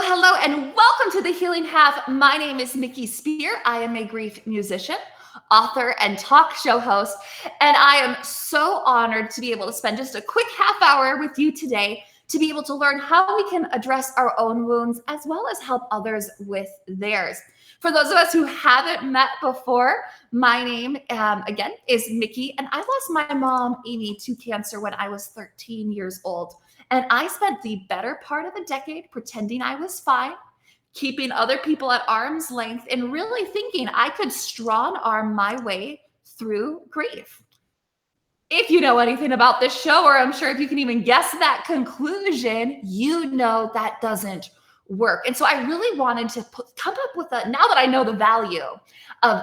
hello, and welcome to the Healing Half. My name is Mickey Spear. I am a grief musician, author, and talk show host. And I am so honored to be able to spend just a quick half hour with you today to be able to learn how we can address our own wounds as well as help others with theirs. For those of us who haven't met before, my name, again, is Mickey, and I lost my mom, Amy, to cancer when I was 13 years old. And I spent the better part of a decade pretending I was fine, keeping other people at arm's length, and really thinking I could strong arm my way through grief. If you know anything about this show, or I'm sure if you can even guess that conclusion, you know that doesn't work. And so I really wanted to come up with now that I know the value of,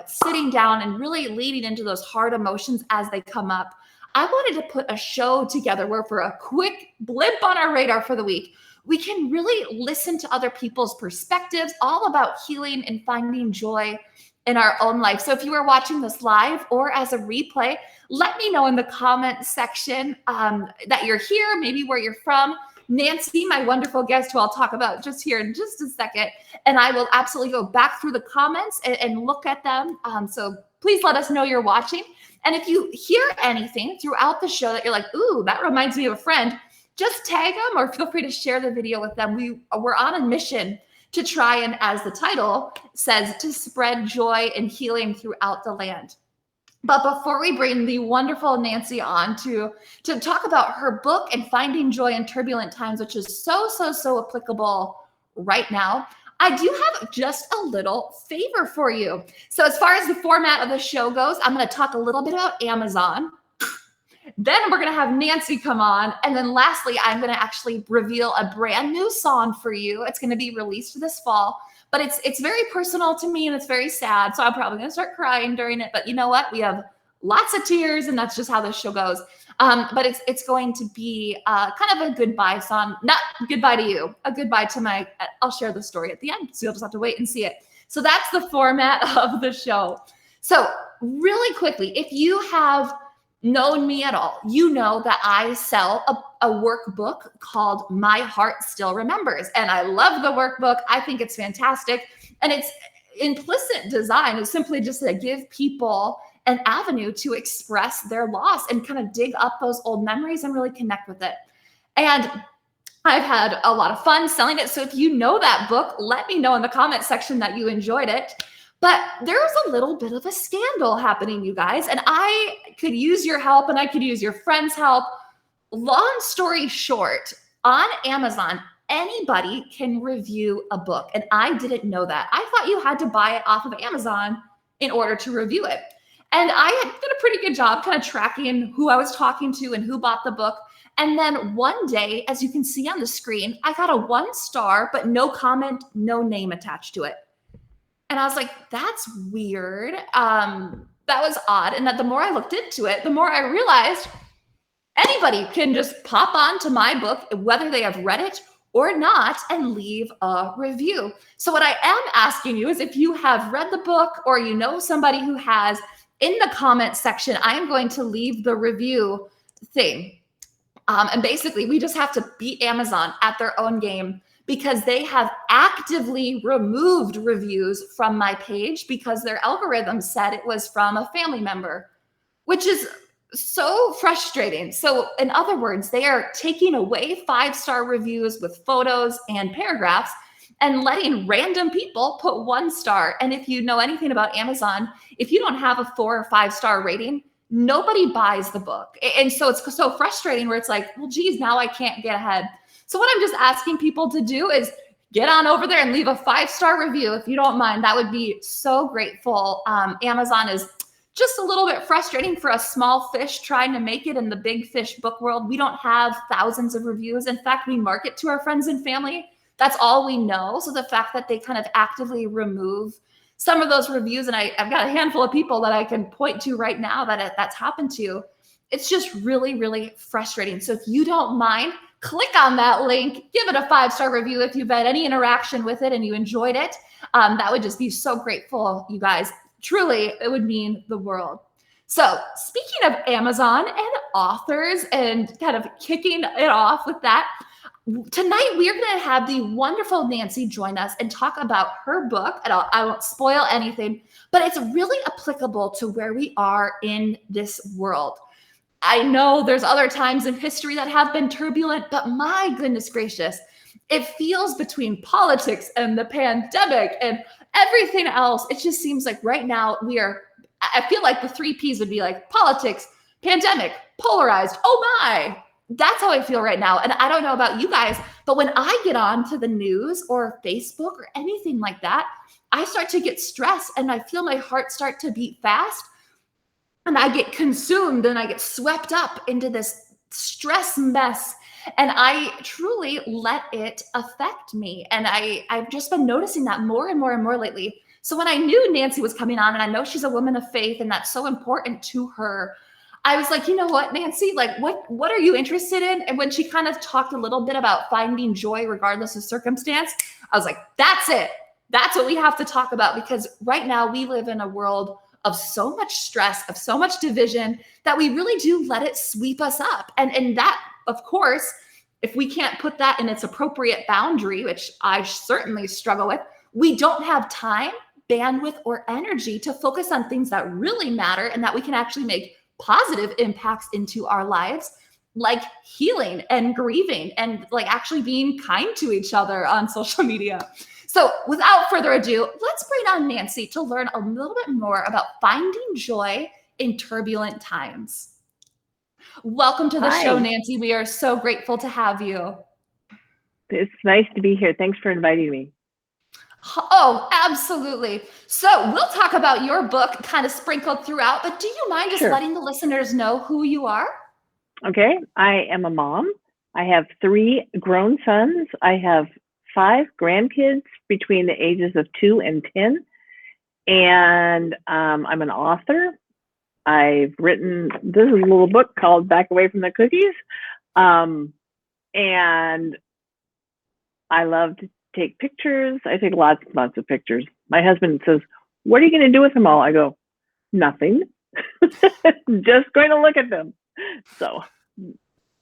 sitting down and really leading into those hard emotions as they come up, I wanted to put a show together where for a quick blip on our radar for the week, we can really listen to other people's perspectives, all about healing and finding joy in our own life. So if you are watching this live or as a replay, let me know in the comment section that you're here, maybe where you're from. Nancy, my wonderful guest, who I'll talk about just here in just a second, and I will absolutely go back through the comments and look at them. So please let us know you're watching. And if you hear anything throughout the show that you're like, ooh, that reminds me of a friend, just tag them or feel free to share the video with them. We're on a mission to try and, as the title says, to spread joy and healing throughout the land. But before we bring the wonderful Nancy on to talk about her book and finding joy in turbulent times, which is so applicable right now, I do have just a little favor for you. So as far as the format of the show goes, I'm going to talk a little bit about Amazon. Then we're going to have Nancy come on. And then lastly, I'm going to actually reveal a brand new song for you. It's going to be released this fall, but it's very personal to me and it's very sad. So I'm probably going to start crying during it. But you know what? We have lots of tears and that's just how this show goes. But it's going to be kind of a goodbye song, not goodbye to you, a goodbye to I'll share the story at the end. So you'll just have to wait and see it. So that's the format of the show. So really quickly, if you have known me at all, you know that I sell a workbook called My Heart Still Remembers. And I love the workbook. I think it's fantastic. And its implicit design is simply just to give people an avenue to express their loss and kind of dig up those old memories and really connect with it. And I've had a lot of fun selling it. So if you know that book, let me know in the comment section that you enjoyed it. But there's a little bit of a scandal happening, you guys, and I could use your help and I could use your friends' help. Long story short, on Amazon, anybody can review a book. And I didn't know that. I thought you had to buy it off of Amazon in order to review it. And I did a pretty good job kind of tracking who I was talking to and who bought the book. And then one day, as you can see on the screen, I got a 1 star, but no comment, no name attached to it. And I was like, that's weird. That was odd. And that the more I looked into it, the more I realized anybody can just pop onto my book, whether they have read it or not, and leave a review. So what I am asking you is if you have read the book or you know somebody who has, in the comment section, I am going to leave the review thing. And basically, we just have to beat Amazon at their own game because they have actively removed reviews from my page because their algorithm said it was from a family member, which is so frustrating. So in other words, they are taking away 5-star reviews with photos and paragraphs and letting random people put 1 star. And if you know anything about Amazon, if you don't have a 4 or 5-star rating, nobody buys the book. And so it's so frustrating where it's like, well, geez, now I can't get ahead. So what I'm just asking people to do is get on over there and leave a 5-star review if you don't mind. That would be so grateful. Amazon is just a little bit frustrating for a small fish trying to make it in the big fish book world. We don't have thousands of reviews. In fact, we market to our friends and family. That's all we know. So the fact that they kind of actively remove some of those reviews, and I've got a handful of people that I can point to right now that's happened to, it's just really frustrating. So if you don't mind, click on that link, give it a 5-star review if you've had any interaction with it and you enjoyed it. That would just be so grateful, you guys. Truly, it would mean the world. So speaking of Amazon and authors and kind of kicking it off with that, Tonight, we are going to have the wonderful Nancy join us and talk about her book. And I won't spoil anything, but it's really applicable to where we are in this world. I know there's other times in history that have been turbulent, but my goodness gracious, it feels between politics and the pandemic and everything else. It just seems like right now I feel like the three P's would be like politics, pandemic, polarized. Oh my. That's how I feel right now. And I don't know about you guys, but when I get on to the news or Facebook or anything like that, I start to get stressed and I feel my heart start to beat fast and I get consumed and I get swept up into this stress mess. And I truly let it affect me. And I've just been noticing that more and more and more lately. So when I knew Nancy was coming on, and I know she's a woman of faith and that's so important to her, I was like, you know what, Nancy, like what are you interested in? And when she kind of talked a little bit about finding joy regardless of circumstance, I was like, that's it. That's what we have to talk about, because right now we live in a world of so much stress, of so much division, that we really do let it sweep us up. And that, of course, if we can't put that in its appropriate boundary, which I certainly struggle with, we don't have time, bandwidth, or energy to focus on things that really matter and that we can actually make positive impacts into our lives, like healing and grieving and like actually being kind to each other on social media. So without further ado, let's bring on Nancy to learn a little bit more about finding joy in turbulent times. Welcome to the show, Hi, Nancy. We are so grateful to have you. it's nice to be here. Thanks for inviting me. Oh, absolutely. So we'll talk about your book kind of sprinkled throughout, but do you mind just Sure. letting the listeners know who you are? Okay. I am a mom. I have 3 grown sons. I have 5 grandkids between the ages of 2 and 10. And I'm an author. I've written, this is a little book called Back Away from the Cookies. And I love to take pictures. I take lots and lots of pictures. My husband says, "What are you going to do with them all?" I go, "Nothing. Just going to look at them." So,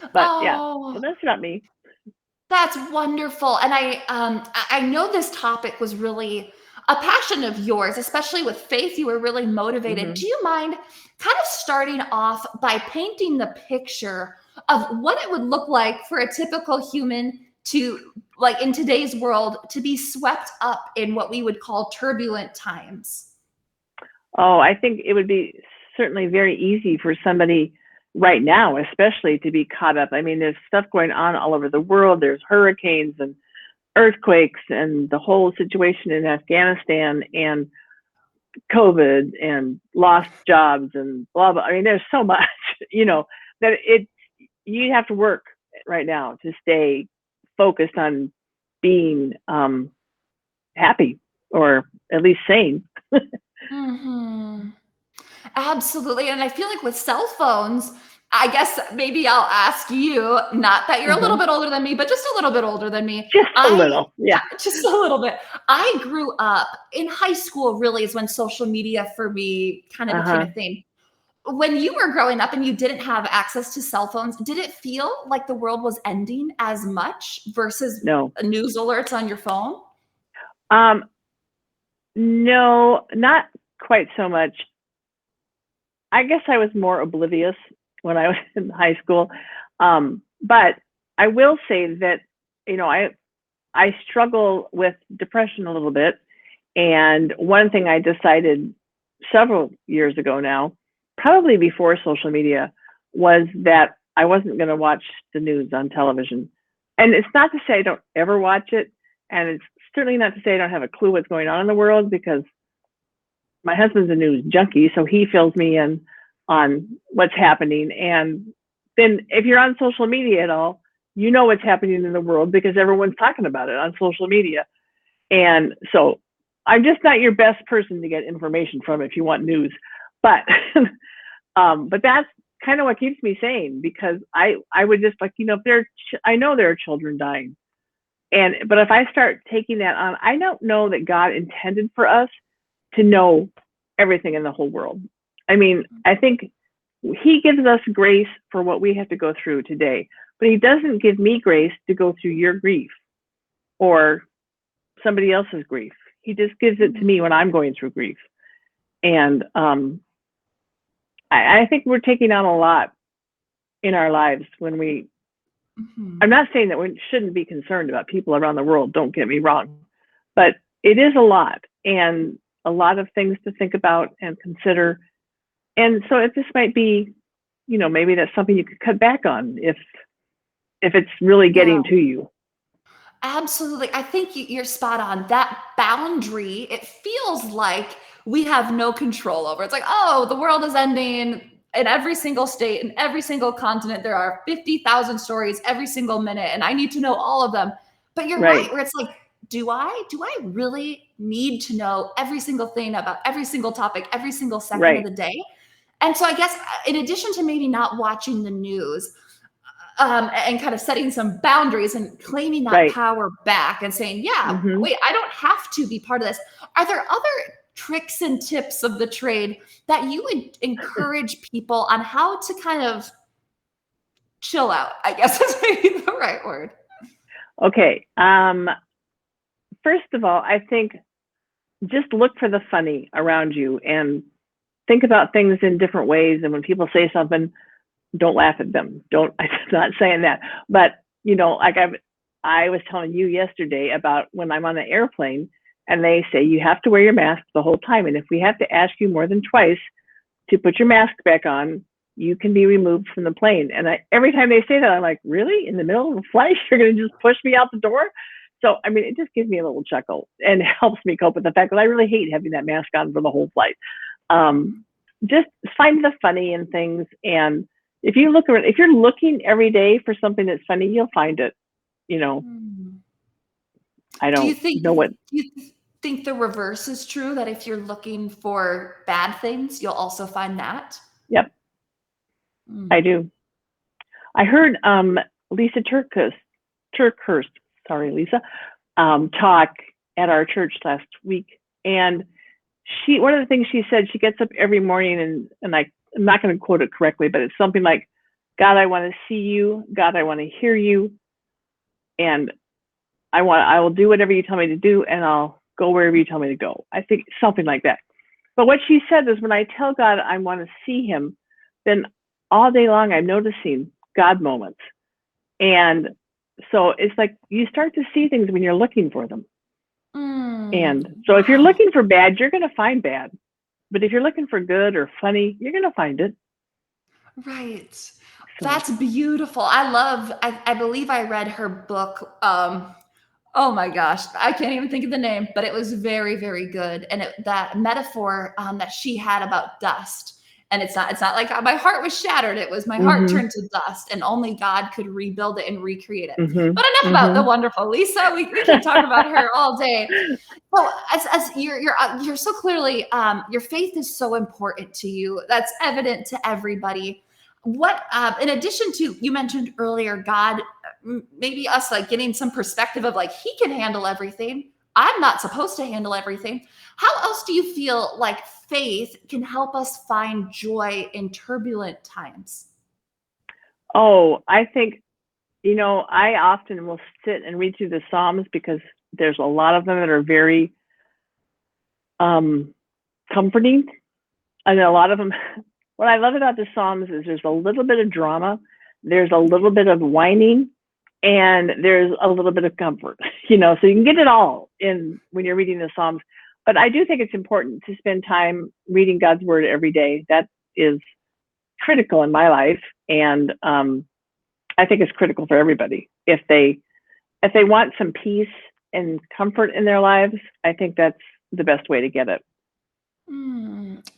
but yeah, so Oh, that's about me. that's wonderful. And I know this topic was really a passion of yours, especially with faith. You were really motivated. Hmm. Do you mind kind of starting off by painting the picture of what it would look like for a typical human to, like in today's world, to be swept up in what we would call turbulent times? Oh, I think it would be certainly very easy for somebody right now, especially to be caught up. I mean, there's stuff going on all over the world. There's hurricanes and earthquakes and the whole situation in Afghanistan and COVID and lost jobs and blah blah. I mean, there's so much, you know, that you have to work right now to stay focused on being happy or at least sane. Hmm. Absolutely. And I feel like with cell phones, I guess maybe I'll ask you, not that you're a little Hmm. bit older than me, but just a little bit older than me. Just a I, little, yeah. just a little bit. I grew up in high school, really, is when social media for me kind of Uh became huh. a thing. When you were growing up and you didn't have access to cell phones, did it feel like the world was ending as much versus No. news alerts on your phone? Um, no, not quite so much. I guess I was more oblivious when I was in high school. But I will say that, you know, I struggle with depression a little bit. And one thing I decided several years ago now, probably before social media, was that I wasn't going to watch the news on television. And it's not to say I don't ever watch it. And it's certainly not to say I don't have a clue what's going on in the world, because my husband's a news junkie, so he fills me in on what's happening. And then if you're on social media at all, you know what's happening in the world because everyone's talking about it on social media. And so I'm just not your best person to get information from if you want news. But but that's kind of what keeps me sane, because I would just, like, you know, if I know there are children dying, but if I start taking that on, I don't know that God intended for us to know everything in the whole world. I mean, I think he gives us grace for what we have to go through today, but he doesn't give me grace to go through your grief or somebody else's grief. He just gives it to me when I'm going through grief. And I think we're taking on a lot in our lives when we, I'm not saying that we shouldn't be concerned about people around the world, don't get me wrong, but it is a lot and a lot of things to think about and consider. And so if this might be, maybe that's something you could cut back on if it's really getting to you. Absolutely. I think you're spot on. That boundary, it feels like we have no control over. It's like, oh, the world is ending in every single state, in every single continent. There are 50,000 stories every single minute, and I need to know all of them. But you're right, where it's like, do I really need to know every single thing about every single topic, every single second of the day? And so I guess in addition to maybe not watching the news, and kind of setting some boundaries and claiming that power back and saying, wait, I don't have to be part of this. Are there other tricks and tips of the trade that you would encourage people on how to kind of chill out, I guess is maybe the right word? Okay. First of all, I think just look for the funny around you and think about things in different ways. And when people say something, don't laugh at them. I'm not saying that, but like I was telling you yesterday about when I'm on the airplane and they say you have to wear your mask the whole time. And if we have to ask you more than twice to put your mask back on, you can be removed from the plane. And every time they say that, I'm like, really? In the middle of a flight, you're going to just push me out the door? So, I mean, it just gives me a little chuckle and helps me cope with the fact that I really hate having that mask on for the whole flight. Just find the funny in things. And if you're looking every day for something that's funny, you'll find it. I don't know what. Do you think the reverse is true? That if you're looking for bad things, you'll also find that? Yep, I do. I heard Lisa Turkhurst, sorry, Lisa, talk at our church last week, and one of the things she said, she gets up every morning and I'm not going to quote it correctly, but it's something like, God, I want to see you. God, I want to hear you. And I will do whatever you tell me to do, and I'll go wherever you tell me to go. I think something like that. But what she said is when I tell God I want to see him, then all day long I'm noticing God moments. And so it's like you start to see things when you're looking for them. And so if you're looking for bad, you're going to find bad. But if you're looking for good or funny, you're going to find it. Right. So. That's beautiful. I believe I read her book. Oh my gosh, I can't even think of the name, but it was very, very good. And that metaphor that she had about dust. And it's not like my heart was shattered. It was my heart turned to dust, and only God could rebuild it and recreate it. But enough about the wonderful Lisa. We can talk about her all day. So as you're so clearly, your faith is so important to you. That's evident to everybody. What, in addition to, you mentioned earlier, God, maybe us like getting some perspective of like, he can handle everything. I'm not supposed to handle everything. How else do you feel like faith can help us find joy in turbulent times? Oh, I think, I often will sit and read through the Psalms because there's a lot of them that are very comforting. And a lot of them, what I love about the Psalms is there's a little bit of drama, there's a little bit of whining, and there's a little bit of comfort, so you can get it all in when you're reading the Psalms. But I do think it's important to spend time reading God's word every day. That is critical in my life. And I think it's critical for everybody. If they want some peace and comfort in their lives, I think that's the best way to get it.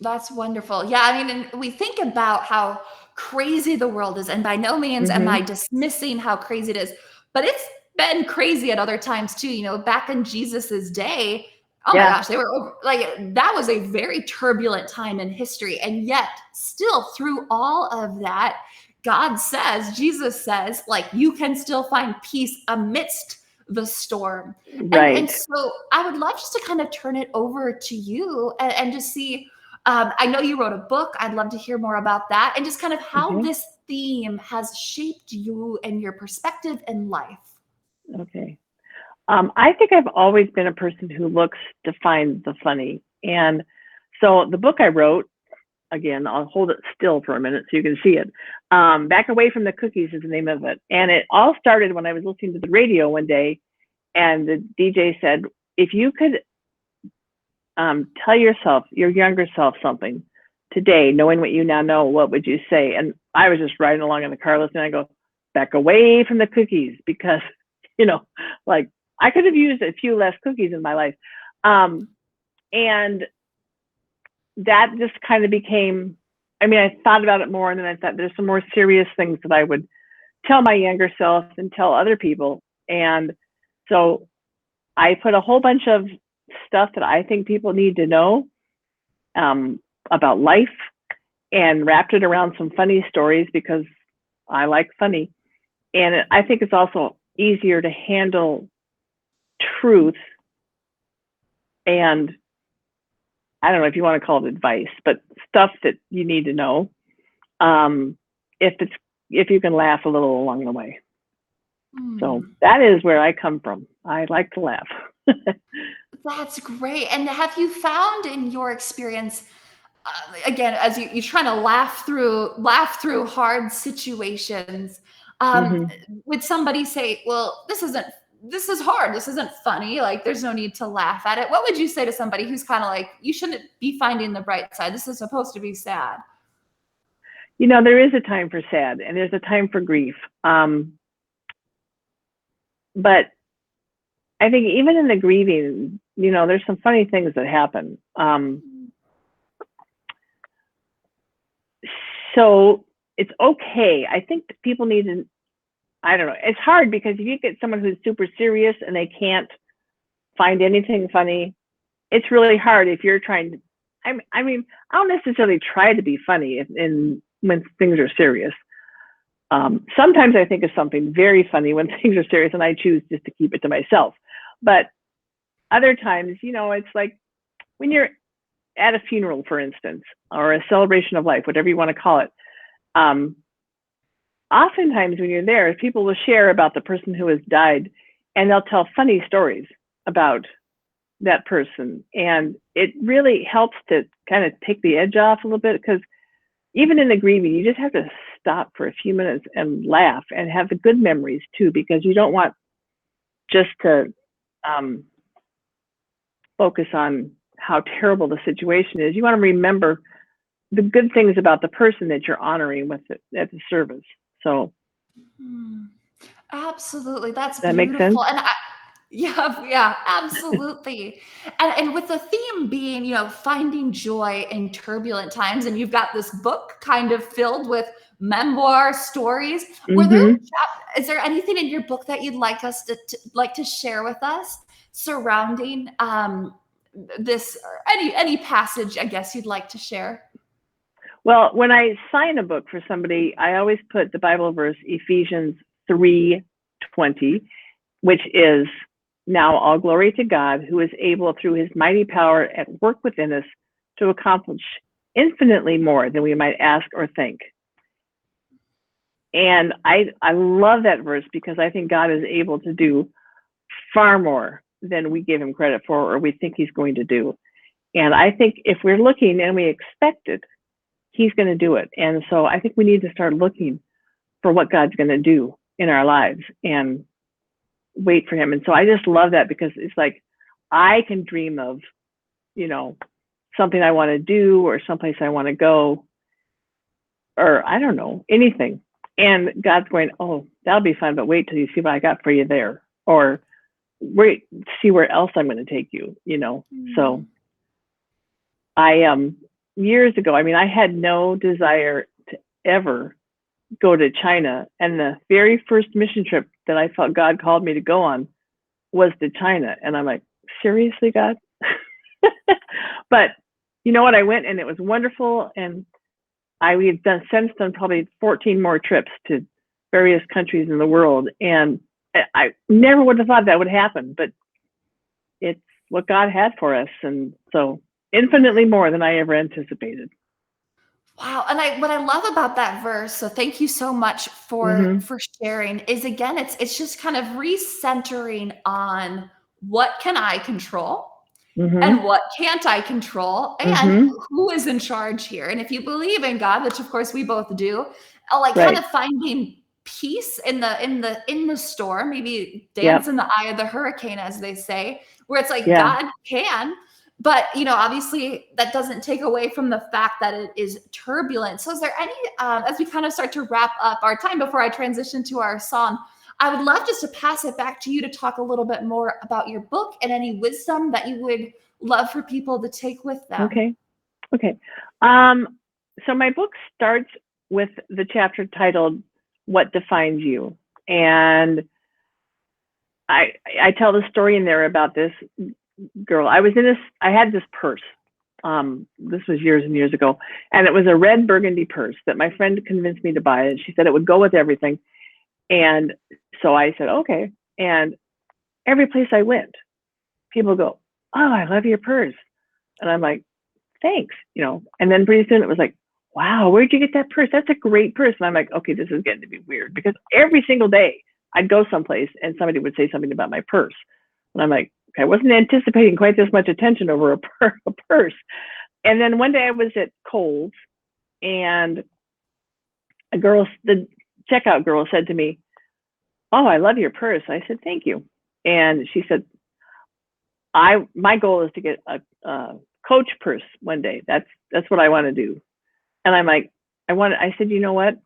That's wonderful. Yeah, I mean, and we think about how crazy the world is, and by no means am I dismissing how crazy it is, but it's been crazy at other times too. Back in Jesus's day, oh my gosh, they were like, that was a very turbulent time in history. And yet still through all of that, Jesus says, like, you can still find peace amidst the storm. Right. And so I would love just to kind of turn it over to you and just see, I know you wrote a book. I'd love to hear more about that and just kind of how this theme has shaped you and your perspective in life? Okay. I think I've always been a person who looks to find the funny. And so the book I wrote, again, I'll hold it still for a minute so you can see it. Back Away from the Cookies is the name of it. And it all started when I was listening to the radio one day, and the DJ said, if you could tell yourself, your younger self, something today, knowing what you now know, what would you say? And I was just riding along in the car listening. I go, back away from the cookies, because, like I could have used a few less cookies in my life. And that just kind of became, I thought about it more, and then I thought there's some more serious things that I would tell my younger self and tell other people. And so I put a whole bunch of stuff that I think people need to know about life, and wrapped it around some funny stories because I like funny. And I think it's also easier to handle truth, and I don't know if you want to call it advice, but stuff that you need to know, if you can laugh a little along the way. So that is where I come from. I like to laugh. That's great. And have you found in your experience, again, as you're trying to laugh through hard situations, Mhm. would somebody say, "Well, this is hard. This isn't funny. Like, there's no need to laugh at it." What would you say to somebody who's kind of like, "You shouldn't be finding the bright side. This is supposed to be sad." There is a time for sad, and there's a time for grief. But I think even in the grieving, there's some funny things that happen. So it's okay. I think that people need to, I don't know. It's hard because if you get someone who's super serious and they can't find anything funny, it's really hard if you're trying to, I don't necessarily try to be funny when things are serious. Sometimes I think of something very funny when things are serious, and I choose just to keep it to myself. But other times, it's like when you're at a funeral, for instance, or a celebration of life, whatever you want to call it. Oftentimes when you're there, people will share about the person who has died, and they'll tell funny stories about that person. And it really helps to kind of take the edge off a little bit, because even in the grieving, you just have to stop for a few minutes and laugh and have the good memories too, because you don't want just to focus on how terrible the situation is. You want to remember the good things about the person that you're honoring at the service. So Absolutely. That's that makes sense. beautiful. Yeah, absolutely. And with the theme being, finding joy in turbulent times, and you've got this book kind of filled with memoir stories. Mm-hmm. Is there anything in your book that you'd like us to share with us surrounding this, or any passage, I guess, you'd like to share? Well, when I sign a book for somebody, I always put the Bible verse, Ephesians 3:20, which is, now all glory to God, who is able through his mighty power at work within us to accomplish infinitely more than we might ask or think. And I love that verse, because I think God is able to do far more than we give him credit for or we think he's going to do. And I think if we're looking and we expect it, he's going to do it. And so I think we need to start looking for what God's going to do in our lives and wait for him. And so I just love that, because it's like I can dream of, something I want to do, or someplace I want to go, or I don't know, anything. And God's going, oh, that'll be fun, but wait till you see what I got for you there. Or wait, see where else I'm going to take you, So I, years ago, I had no desire to ever go to China. And the very first mission trip that I felt God called me to go on was to China. And I'm like, seriously, God? But you know what? I went, and it was wonderful. And we had since done probably 14 more trips to various countries in the world. And I never would have thought that would happen, but it's what God had for us. And so infinitely more than I ever anticipated. Wow, and what I love about that verse, so thank you so much Mm-hmm. for sharing, is again, it's just kind of recentering on what can I control Mm-hmm. and what can't I control and Mm-hmm. who is in charge here. And if you believe in God, which of course we both do, like kind Right. of finding peace in the storm, maybe dance Yep. in the eye of the hurricane, as they say, where it's like Yeah. God can, but obviously that doesn't take away from the fact that it is turbulent. So is there any as we kind of start to wrap up our time before I transition to our song, I would love just to pass it back to you to talk a little bit more about your book and any wisdom that you would love for people to take with them. Okay. Okay. Um, so my book starts with the chapter titled "What Defines You," and I tell the story in there about this girl. I had this purse. This was years and years ago, and it was a red burgundy purse that my friend convinced me to buy. And she said it would go with everything, and so I said okay. And every place I went, people go, "Oh, I love your purse," and I'm like, "Thanks," And then pretty soon it was like, "Wow, where'd you get that purse? That's a great purse." And I'm like, "Okay, this is getting to be weird," because every single day I'd go someplace and somebody would say something about my purse, and I'm like, okay, I wasn't anticipating quite this much attention over a purse. And then one day I was at Kohl's, and the checkout girl said to me, "Oh, I love your purse." I said, "Thank you." And she said, my goal is to get a Coach purse one day. That's what I want to do." And I'm like, I said, "You know what?"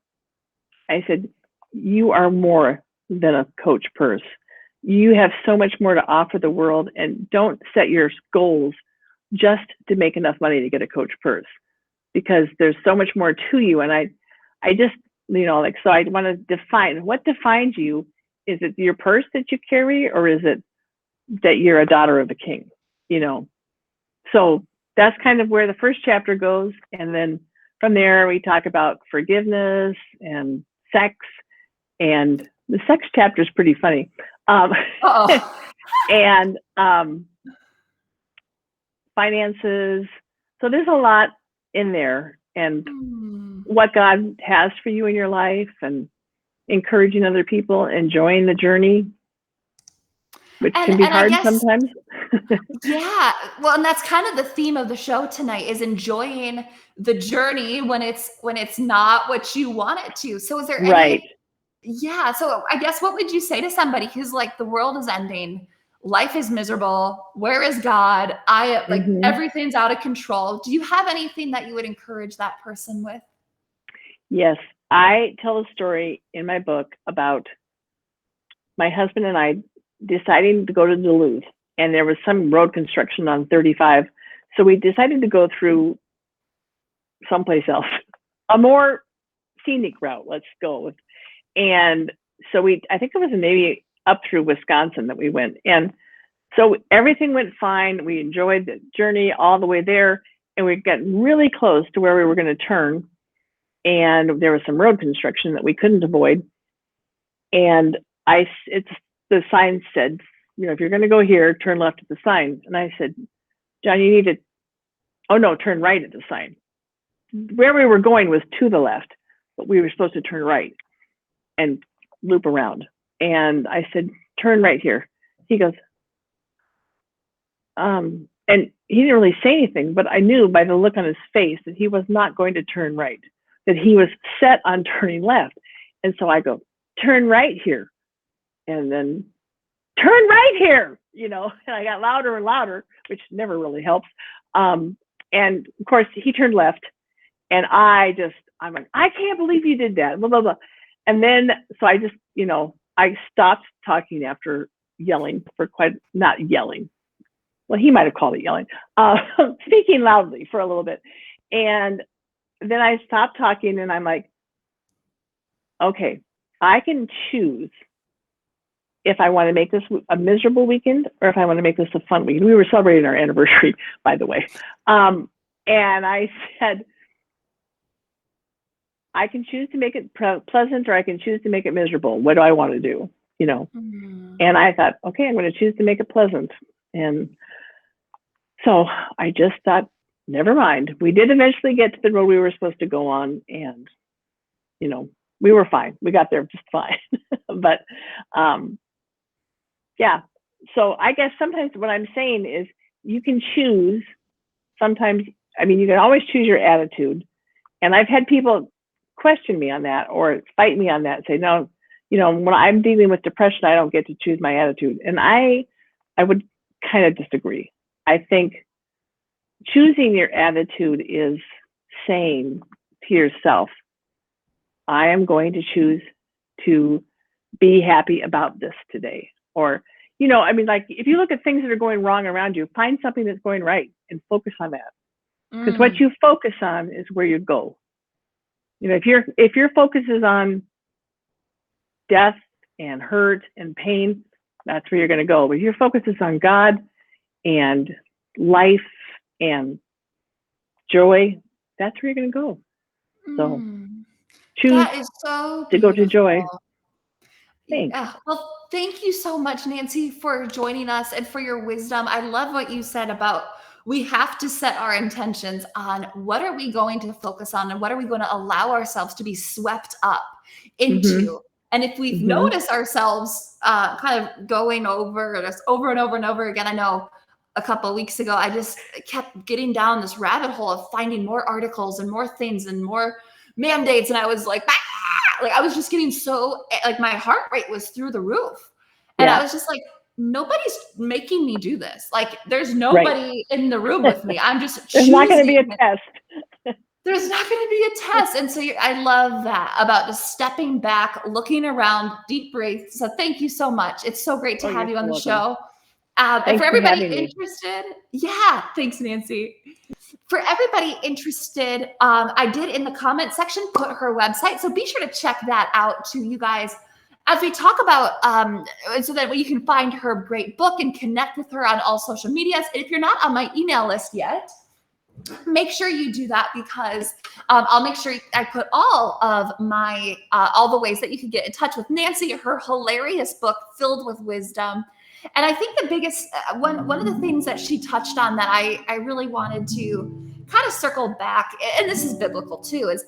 I said, "You are more than a Coach purse. You have so much more to offer the world, and don't set your goals just to make enough money to get a Coach purse, because there's so much more to you." And I just, like, so I want to define what defines you. Is it your purse that you carry, or is it that you're a daughter of a king? You know, so that's kind of where the first chapter goes. And then from there, we talk about forgiveness and sex. And the sex chapter is pretty funny. Um, Oh, and finances. So there's a lot in there, and hmm. what God has for you in your life, and encouraging other people, enjoying the journey, which and can be and I hard guess sometimes. yeah, well, and that's kind of the theme of the show tonight is enjoying the journey when it's not what you want it to. So is there Right. any yeah, so I guess what would you say to somebody who's like the world is ending, life is miserable, where is God? I like Hmm. everything's out of control. Do you have anything that you would encourage that person with? Yes. I tell a story in my book about my husband and I deciding to go to Duluth, and there was some road construction on 35. So we decided to go through someplace else, a more scenic route, let's go with. And so I think it was maybe up through Wisconsin that we went. And so everything went fine. We enjoyed the journey all the way there. And we got really close to where we were going to turn. And there was some road construction that we couldn't avoid. And the sign said, if you're going to go here, turn left at the sign. And I said, "John, you need to, oh no, turn right at the sign." Where we were going was to the left, but we were supposed to turn right and loop around. And I said, "Turn right here." He goes, and he didn't really say anything, but I knew by the look on his face that he was not going to turn right, that he was set on turning left. And so I go, "Turn right here." And then, "Turn right here," and I got louder and louder, which never really helps. And of course, he turned left, and I'm like, "I can't believe you did that," blah, blah, blah. And then, so I just, I stopped talking after yelling for not yelling. Well, he might have called it yelling, speaking loudly for a little bit. And then I stopped talking, and I'm like, okay, I can choose if I want to make this a miserable weekend or if I want to make this a fun weekend. We were celebrating our anniversary, by the way. And I said, I can choose to make it pleasant, or I can choose to make it miserable. What do I want to do? Hmm. And I thought, okay, I'm going to choose to make it pleasant. And so I just thought, never mind. We did eventually get to the road we were supposed to go on, and we were fine. We got there just fine. But yeah. So I guess sometimes what I'm saying is you can choose. Sometimes, I mean, you can always choose your attitude. And I've had people question me on that or fight me on that and say, no, when I'm dealing with depression, I don't get to choose my attitude. And I would kind of disagree. I think choosing your attitude is saying to yourself, I am going to choose to be happy about this today. Or, I mean, like if you look at things that are going wrong around you, find something that's going right and focus on that. Because what you focus on is where you go. If your focus is on death and hurt and pain, that's where you're going to go. But if your focus is on God and life and joy, that's where you're going to go. So choose that is so to go to joy. Thanks. Well, thank you so much, Nancy, for joining us and for your wisdom. I love what you said about we have to set our intentions on what are we going to focus on and what are we going to allow ourselves to be swept up into. And if we've noticed ourselves kind of going over this over and over and over again, I know a couple of weeks ago, I just kept getting down this rabbit hole of finding more articles and more things and more mandates. And I was like, I was just getting so, like my heart rate was through the roof. And I was just like, nobody's making me do this. Like there's nobody in the room with me. I'm just There's not going to be a test. There's not going to be a test. And so I love that about just stepping back, looking around, deep breaths. So thank you so much. It's so great to have you on the show. And for everybody interested, thanks, Nancy. For everybody interested, I did in the comment section put her website. So be sure to check that out too, you guys. As we talk about, so that you can find her great book and connect with her on all social medias. And if you're not on my email list yet, make sure you do that because I'll make sure I put all of my, all the ways that you can get in touch with Nancy, her hilarious book filled with wisdom. And I think the biggest, one of the things that she touched on that I really wanted to kind of circle back, and this is biblical too, is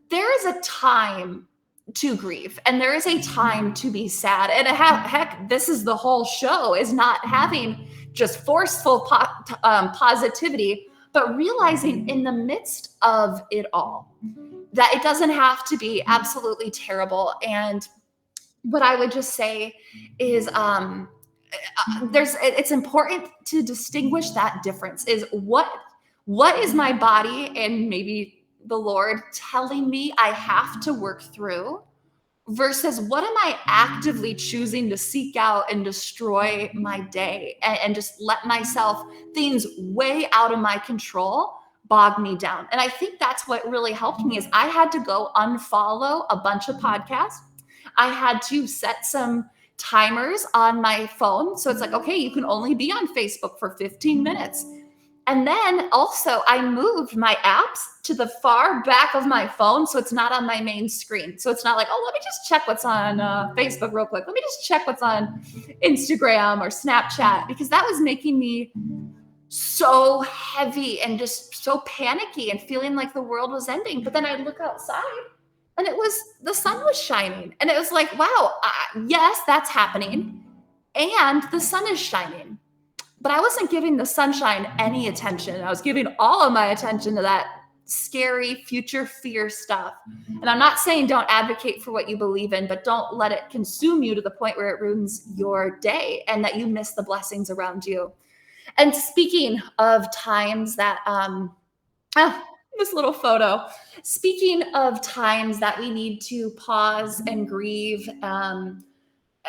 there is a time to grieve and there is a time to be sad. And heck, this is the whole show, is not having just forceful positivity, but realizing in the midst of it all that it doesn't have to be absolutely terrible. And what I would just say is it's important to distinguish that difference. Is what is my body and maybe the Lord telling me I have to work through versus what am I actively choosing to seek out and destroy my day and just let myself, things way out of my control, bog me down. And I think that's what really helped me is I had to go unfollow a bunch of podcasts. I had to set some timers on my phone. So it's like, okay, you can only be on Facebook for 15 minutes. And then also I moved my apps to the far back of my phone. So it's not on my main screen. So it's not like, oh, let me just check what's on Facebook real quick. Let me just check what's on Instagram or Snapchat, because that was making me so heavy and just so panicky and feeling like the world was ending. But then I'd look outside and the sun was shining. And it was like, wow, yes, that's happening. And the sun is shining. But I wasn't giving the sunshine any attention. I was giving all of my attention to that scary future fear stuff. And I'm not saying don't advocate for what you believe in, but don't let it consume you to the point where it ruins your day and that you miss the blessings around you. And speaking of times that, this little photo, speaking of times that we need to pause and grieve,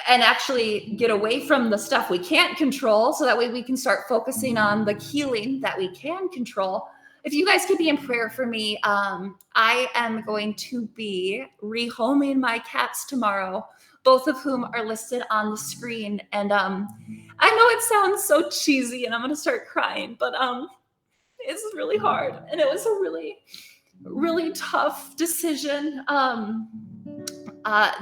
and actually get away from the stuff we can't control so that way we can start focusing on the healing that we can control. If you guys could be in prayer for me, I am going to be rehoming my cats tomorrow, both of whom are listed on the screen. And I know it sounds so cheesy and I'm going to start crying, but it's really hard. And it was a really, really tough decision.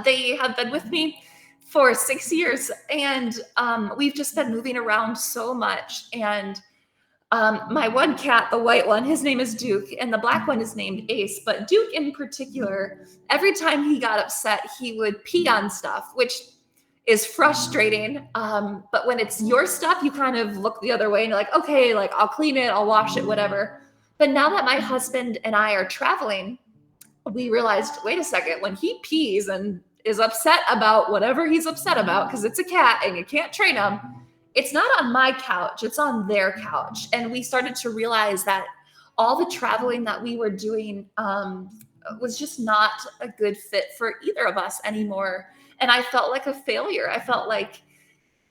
They have been with me for 6 years, and we've just been moving around so much. And My one cat, the white one, his name is Duke, and the black one is named Ace. But Duke in particular, every time he got upset, he would pee on stuff, which is frustrating. But when it's your stuff, you kind of look the other way and you're like, okay, like I'll clean it, I'll wash it, whatever. But now that my husband and I are traveling, we realized, wait a second, when he pees and is upset about whatever he's upset about, because it's a cat and you can't train him, it's not on my couch, it's on their couch. And we started to realize that all the traveling that we were doing was just not a good fit for either of us anymore. And I felt like a failure. I felt like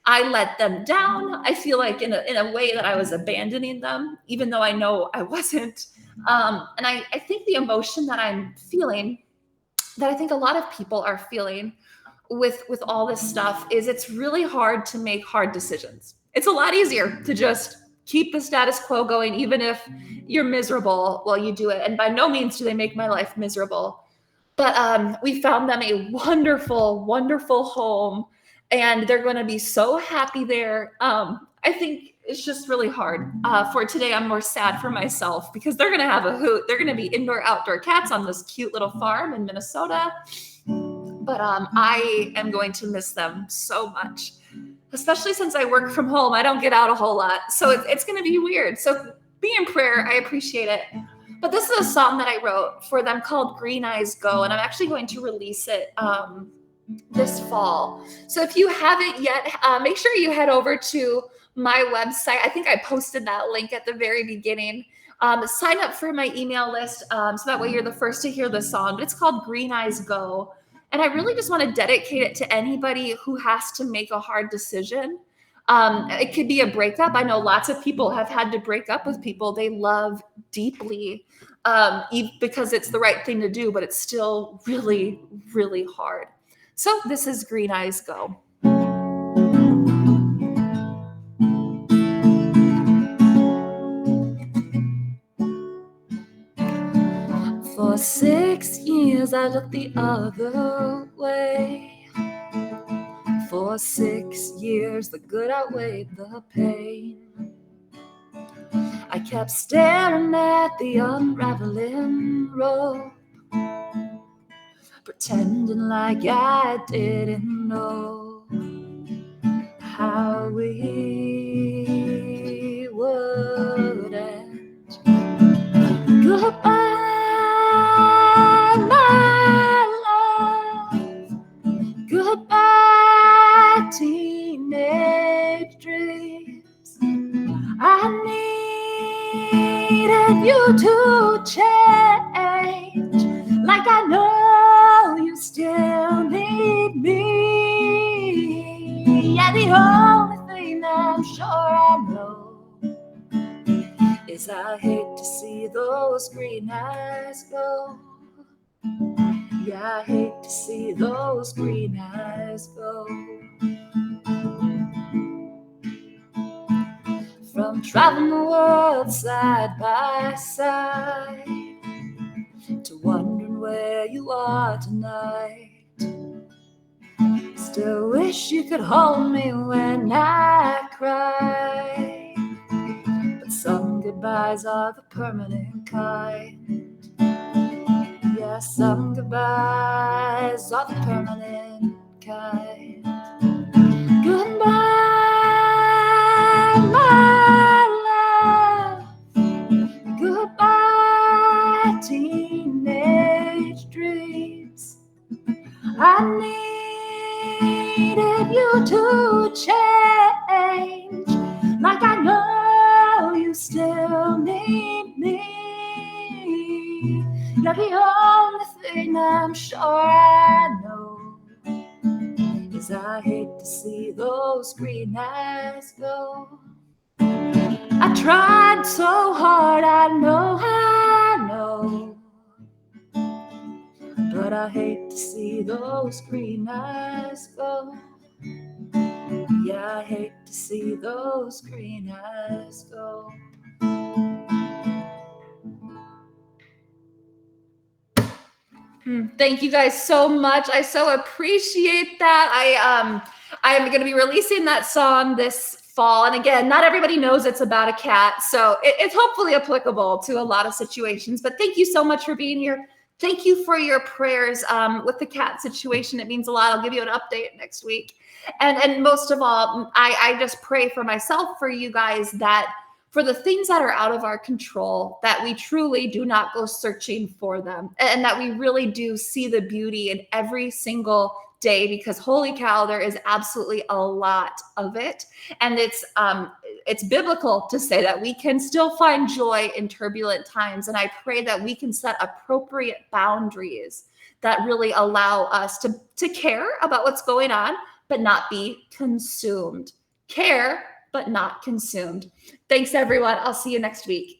I let them down. I feel like in a way that I was abandoning them, even though I know I wasn't. And I think the emotion that I'm feeling, that I think a lot of people are feeling with all this stuff, is it's really hard to make hard decisions. It's a lot easier to just keep the status quo going, even if you're miserable while you do it. And by no means do they make my life miserable. But we found them a wonderful, wonderful home, and they're going to be so happy there. I think it's just really hard. For today, I'm more sad for myself because they're going to have a hoot. They're going to be indoor, outdoor cats on this cute little farm in Minnesota. But I am going to miss them so much, especially since I work from home. I don't get out a whole lot. So it's going to be weird. So be in prayer. I appreciate it. But this is a song that I wrote for them called Green Eyes Go, and I'm actually going to release it this fall. So if you haven't yet, make sure you head over to my website. I think I posted that link at the very beginning. Sign up for my email list so that way you're the first to hear the song. But it's called Green Eyes Go. And I really just want to dedicate it to anybody who has to make a hard decision. It could be a breakup. I know lots of people have had to break up with people they love deeply because it's the right thing to do, but it's still really, really hard. So this is Green Eyes Go. For 6 years I looked the other way. For 6 years the good outweighed the pain. I kept staring at the unraveling rope, pretending like I didn't know how we would end. Goodbye, my love. Goodbye, teenage dreams. I needed you to change, like I know you still need me. Yeah, the only thing I'm sure I know is I hate to see those green eyes go. Yeah, I hate to see those green eyes go. From traveling the world side by side to wondering where you are tonight. Still wish you could hold me when I cry. But some goodbyes are the permanent kind. Yeah, some goodbyes are the permanent kind. Goodbye, my love. Goodbye, teenage dreams. I needed you to change, like I know you still need me. You're the only thing I'm sure I know is I hate to see those green eyes go. I tried so hard, I know, but I hate to see those green eyes go. Yeah, I hate to see those green eyes go. Thank you guys so much. I so appreciate that. I am going to be releasing that song this fall. And again, not everybody knows it's about a cat. So it's hopefully applicable to a lot of situations. But thank you so much for being here. Thank you for your prayers with the cat situation. It means a lot. I'll give you an update next week. And most of all, I just pray for myself, for you guys, that for the things that are out of our control, that we truly do not go searching for them, and that we really do see the beauty in every single day, because holy cow, there is absolutely a lot of it. And it's biblical to say that we can still find joy in turbulent times. And I pray that we can set appropriate boundaries that really allow us to care about what's going on, but not be consumed. Care, but not consumed. Thanks, everyone. I'll see you next week.